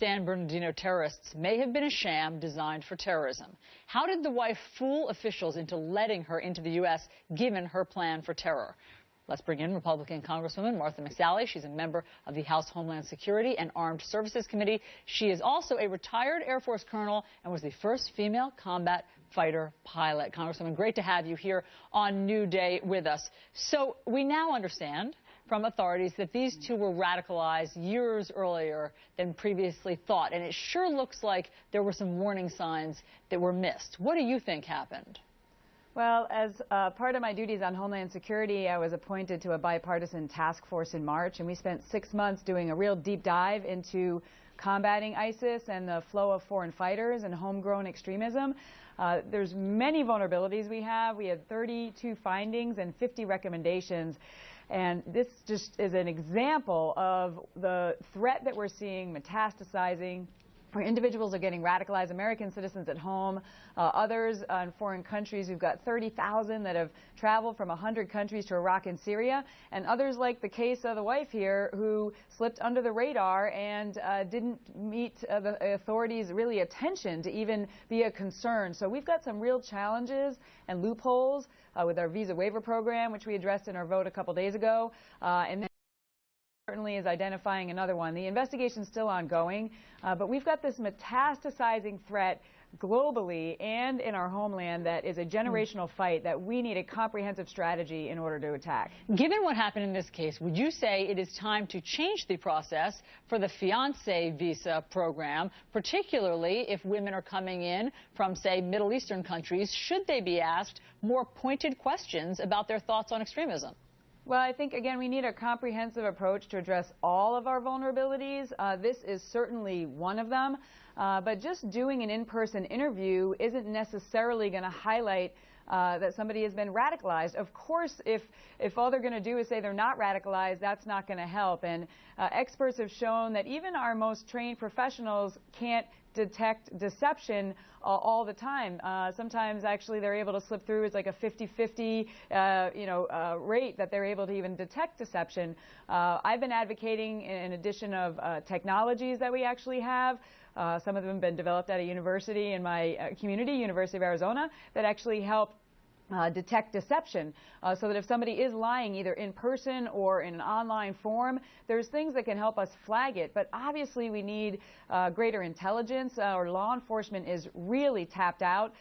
San Bernardino terrorists may have been a sham designed for terrorism. How did the wife fool officials into letting her into the U.S. given her plan for terror? Let's bring in Republican Congresswoman Martha McSally. She's a member of the House Homeland Security and Armed Services Committee. She is also a retired Air Force colonel and was the first female combat fighter pilot. Congresswoman, great to have you here on New Day with us. So we now understand from authorities that these two were radicalized years earlier than previously thought, and it sure looks like there were some warning signs that were missed. What do you think happened? Well, as part of my duties on Homeland Security, I was appointed to a bipartisan task force in March, and we spent 6 months doing a real deep dive into combating ISIS and the flow of foreign fighters and homegrown extremism. There's many vulnerabilities we have. We had 32 findings and 50 recommendations. And this just is an example of the threat that we're seeing metastasizing, where individuals are getting radicalized, American citizens at home, others in foreign countries. We've got 30,000 that have traveled from 100 countries to Iraq and Syria, and others like the case of the wife here who slipped under the radar and didn't meet the authorities' really attention to even be a concern. So we've got some real challenges and loopholes with our visa waiver program, which we addressed in our vote a couple days ago, and then certainly is identifying another one. The investigation's still ongoing, but we've got this metastasizing threat globally and in our homeland that is a generational fight that we need a comprehensive strategy in order to attack. Given what happened in this case, would you say it is time to change the process for the fiancé visa program, particularly if women are coming in from, say, Middle Eastern countries? Should they be asked more pointed questions about their thoughts on extremism? Well, I think, again, we need a comprehensive approach to address all of our vulnerabilities. This is certainly one of them. But just doing an in-person interview isn't necessarily going to highlight that somebody has been radicalized. Of course, if all they're going to do is say they're not radicalized, that's not going to help. And experts have shown that even our most trained professionals can't detect deception all the time. Sometimes actually they're able to slip through. It's like a 50-50 rate that they're able to even detect deception. I've been advocating in addition of technologies that we actually have. Some of them have been developed at a university in my community, University of Arizona, that actually help detect deception, so that if somebody is lying either in person or in an online form, there's things that can help us flag it. But obviously we need greater intelligence. Our law enforcement is really tapped out,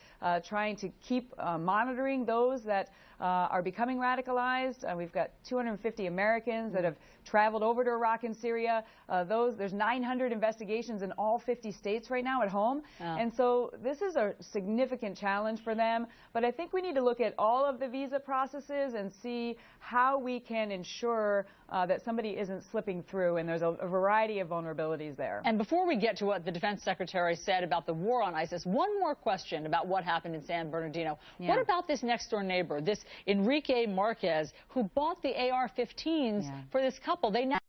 trying to keep monitoring those that are becoming radicalized. We've got 250 Americans that have traveled over to Iraq and Syria. There's 900 investigations in all 50 states right now at home. And so this is a significant challenge for them. But I think we need to look at all of the visa processes and see how we can ensure that somebody isn't slipping through, and there's a variety of vulnerabilities there. And before we get to what the Defense Secretary said about the war on ISIS, one more question about what happened in San Bernardino. Yeah. What about this next-door neighbor, this Enrique Marquez, who bought the AR-15s for this couple? They now,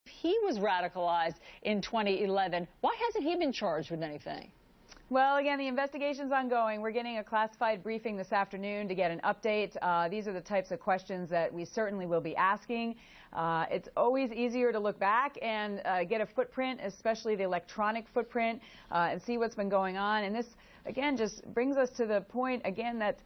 he was radicalized in 2011. Why hasn't he been charged with anything? Well, again, the investigation's ongoing. We're getting a classified briefing this afternoon to get an update. These are the types of questions that we certainly will be asking. It's always easier to look back and get a footprint, especially the electronic footprint, and see what's been going on. And this, again, just brings us to the point, again, that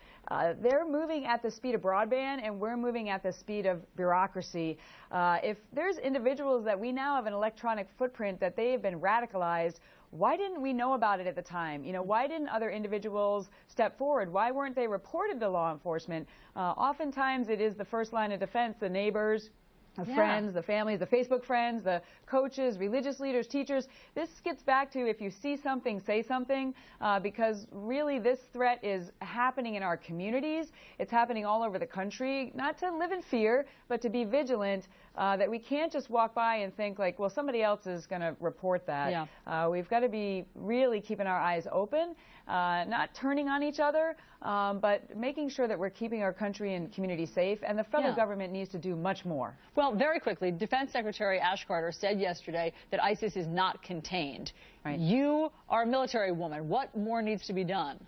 they're moving at the speed of broadband and we're moving at the speed of bureaucracy. If there's individuals that we now have an electronic footprint that they have been radicalized, why didn't we know about it at the time? Why didn't other individuals step forward? Why weren't they reported to law enforcement? Oftentimes it is the first line of defense, the neighbors, the friends, the families, the Facebook friends, the coaches, religious leaders, teachers. This gets back to, if you see something, say something, because really this threat is happening in our communities. It's happening all over the country. Not to live in fear, but to be vigilant, that we can't just walk by and think like, well, somebody else is going to report that. We've got to be really keeping our eyes open, not turning on each other, but making sure that we're keeping our country and community safe, and the federal government needs to do much more. Well, very quickly, Defense Secretary Ash Carter said yesterday that ISIS is not contained. Right. You are a military woman. What more needs to be done?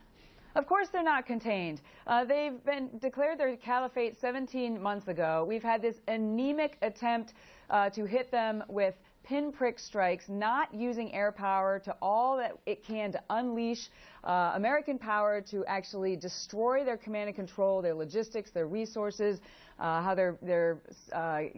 Of course they're not contained. They've been declared their caliphate 17 months ago. We've had this anemic attempt to hit them with pinprick strikes, not using air power to all that it can to unleash American power to actually destroy their command and control, their logistics, their resources, how they're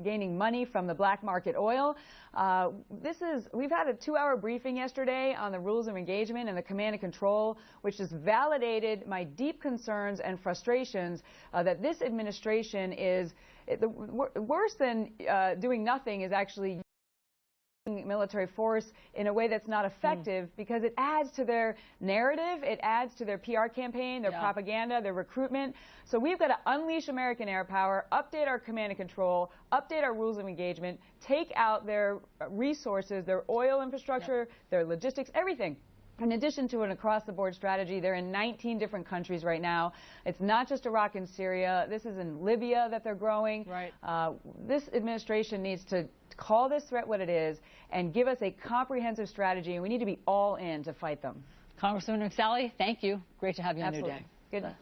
gaining money from the black market oil. We've had a 2-hour briefing yesterday on the rules of engagement and the command and control, which has validated my deep concerns and frustrations that this administration is worse than doing nothing, is actually military force in a way that's not effective because it adds to their narrative, it adds to their PR campaign, their propaganda, their recruitment. So we've got to unleash American air power, update our command and control, update our rules of engagement, take out their resources, their oil infrastructure, their logistics, everything. In addition to an across-the-board strategy, they're in 19 different countries right now. It's not just Iraq and Syria. This is in Libya that they're growing. Right. This administration needs to call this threat what it is and give us a comprehensive strategy, and we need to be all in to fight them. Congresswoman McSally, thank you. Great to have you on New Absolutely. Day. Good.